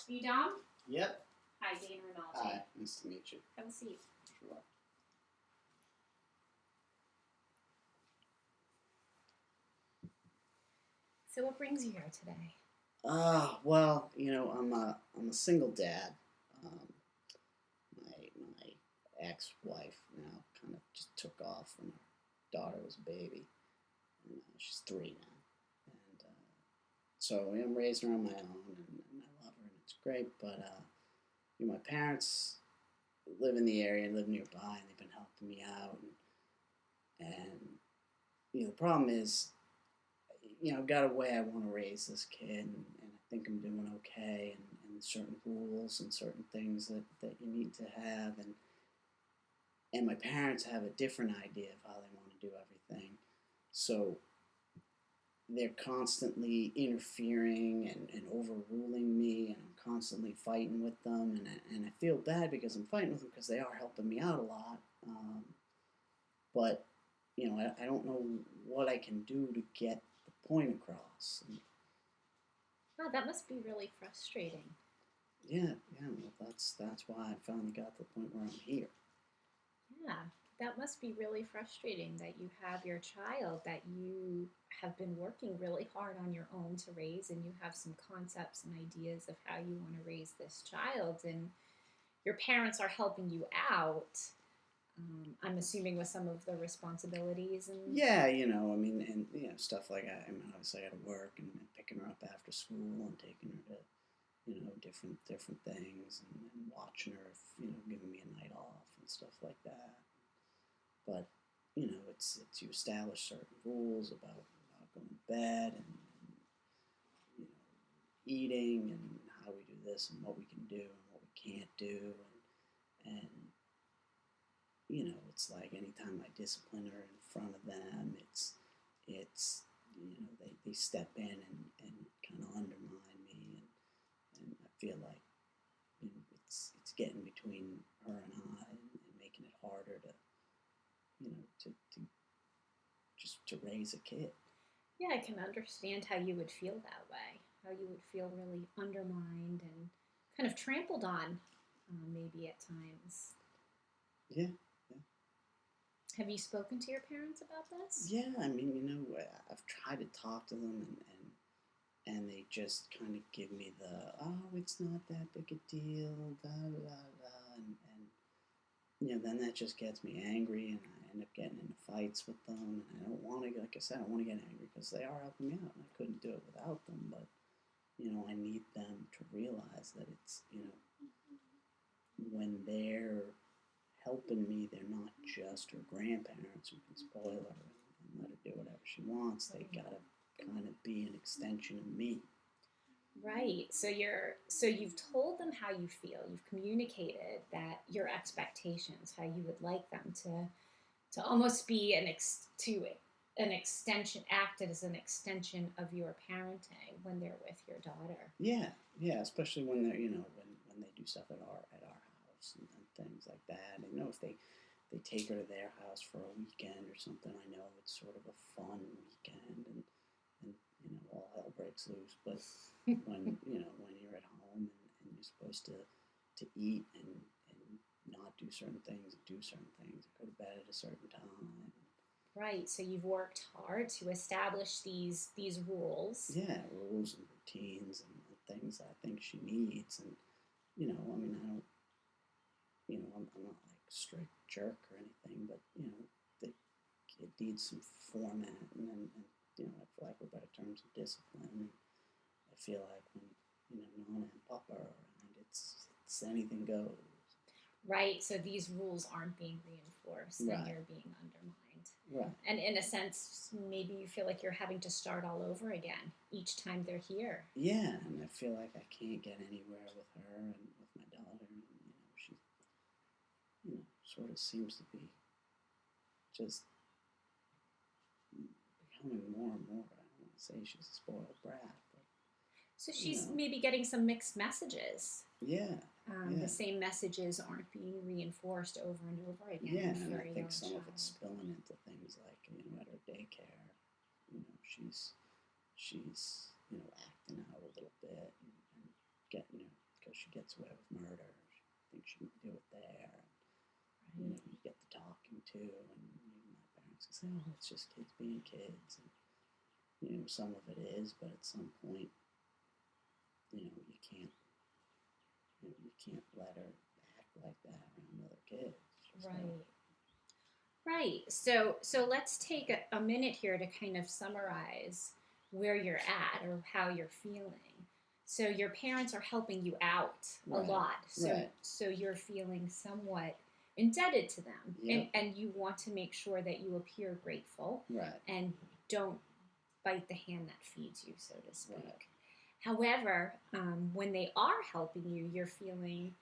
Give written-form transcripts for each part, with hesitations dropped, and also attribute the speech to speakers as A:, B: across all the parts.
A: You Dom?
B: Yep.
A: Hi, Dana Rinaldi.
B: Hi, nice to meet you.
A: Have a seat.
B: Sure.
A: So what brings you here today?
B: Well, I'm a single dad. My ex-wife now kind of just took off when our daughter was a baby, and she's 3 now, and so I'm raising her on my own, and I love her, and it's great. But my parents live in the area, live nearby, and they've been helping me out, and the problem is, I've got a way I want to raise this kid, and I think I'm doing okay, and certain rules and certain things that you need to have, and my parents have a different idea of how they want to do everything, so they're constantly interfering and overruling me, and I'm constantly fighting with them, and I feel bad because I'm fighting with them because they are helping me out a lot, but I don't know what I can do to get the point across.
A: Wow, that must be really frustrating.
B: Yeah. Well, that's why I finally got to the point where I'm here.
A: Yeah, that must be really frustrating that you have your child that you have been working really hard on your own to raise, and you have some concepts and ideas of how you want to raise this child, and your parents are helping you out. I'm assuming with some of the responsibilities and
B: Yeah, and stuff like obviously I got to work and picking her up after school and taking her to different things, and watching her if giving me a night off and stuff like that. But it's you establish certain rules about going to bed, and eating, and how we do this and what we can do and what we can't do, and it's like anytime I discipline her in front of them, it's they step in and kind of undermine me, and I feel like it's getting between her and I, and making it harder to raise a kid.
A: yeah, I can understand how you would feel that way. How you would feel really undermined and kind of trampled on, maybe at times.
B: Yeah.
A: Have you spoken to your parents about this?
B: Yeah, I've tried to talk to them, and they just kind of give me the, oh, it's not that big a deal, da da da da, and then that just gets me angry, and I end up getting into fights with them, and I don't want to, like I said, I don't want to get angry because they are helping me out, and I couldn't do it without them, but, I need them to realize that it's, when they're helping me, they're not just her grandparents who can spoil her and let her do whatever she wants. They gotta kind of be an extension of me.
A: Right. So you've told them how you feel. You've communicated that your expectations, how you would like them to almost be an extension, acted as an extension of your parenting when they're with your daughter.
B: Yeah, especially when they're when they do stuff at our house, and things like that. If they take her to their house for a weekend or something, I know it's sort of a fun weekend, and all hell breaks loose. But when when you're at home, and you're supposed to eat, and not do certain things, and do certain things, go to bed at a certain time.
A: Right. So you've worked hard to establish these rules.
B: Yeah, rules and routines, and things I think she needs, and I don't, I'm not like a strict jerk or anything, but the kid needs some format, and I feel like, for better terms, of discipline. And I feel like when Nana and Papa are around, it's anything goes.
A: Right. So these rules aren't being reinforced,
B: Right.
A: and you're being undermined.
B: Right.
A: And in a sense, maybe you feel like you're having to start all over again each time they're here.
B: Yeah, and I feel like I can't get anywhere with her and with my daughter, and she sort of seems to be just becoming more and more. I don't want to say she's a spoiled brat, but
A: So she's maybe getting some mixed messages.
B: Yeah.
A: The same messages aren't being reinforced over and over again.
B: Yeah, and I think some of it's spilling into things like at her daycare, she's acting out a little bit, and getting she gets away with murder. She thinks she can do it there.
A: Right.
B: You know, you get the talking to, and my parents can say, "Oh, it's just kids being kids." And, you know, some of it is, but at some point, you know, you can't let her act like that around other kids. So.
A: Right. Right. So let's take a minute here to kind of summarize where you're at or how you're feeling. So your parents are helping you out a
B: Right.
A: lot. So
B: Right.
A: so you're feeling somewhat indebted to them.
B: Yep.
A: And you want to make sure that you appear grateful
B: Right.
A: and don't bite the hand that feeds you, so to speak.
B: Right.
A: However, when they are helping you, you're feeling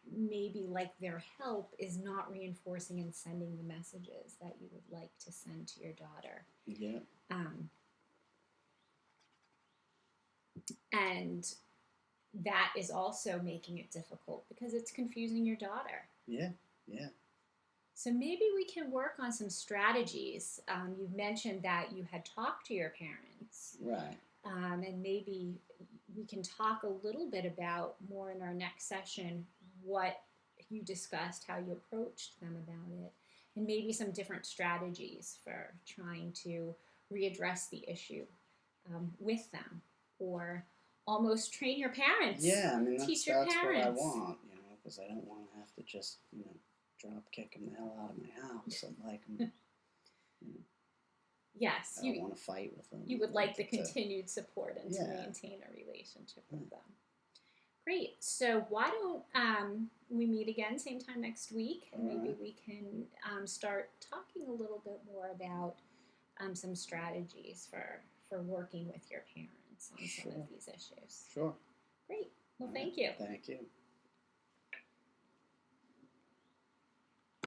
A: maybe like their help is not reinforcing and sending the messages that you would like to send to your daughter.
B: Yeah.
A: And that is also making it difficult because it's confusing your daughter.
B: Yeah. Yeah.
A: So maybe we can work on some strategies. You've mentioned that you had talked to your parents.
B: Right.
A: And maybe we can talk a little bit about more in our next session what you discussed, how you approached them about it, and maybe some different strategies for trying to readdress the issue with them, or almost train your parents.
B: Yeah, I mean
A: teach your
B: that's what I
A: parents.
B: want, you know, because I don't want to have to just, you know, drop kick them the hell out of my house. I'd like them, you know,
A: Yes,
B: I don't want to fight with them.
A: you would like the
B: to,
A: continued support and to
B: Yeah.
A: maintain a relationship with them. Great. So why don't we meet again same time next week, and
B: All
A: maybe
B: right.
A: we can start talking a little bit more about some strategies for working with your parents on some
B: Sure.
A: of these issues.
B: Sure.
A: Great. Well,
B: All
A: thank
B: right.
A: you.
B: Thank you.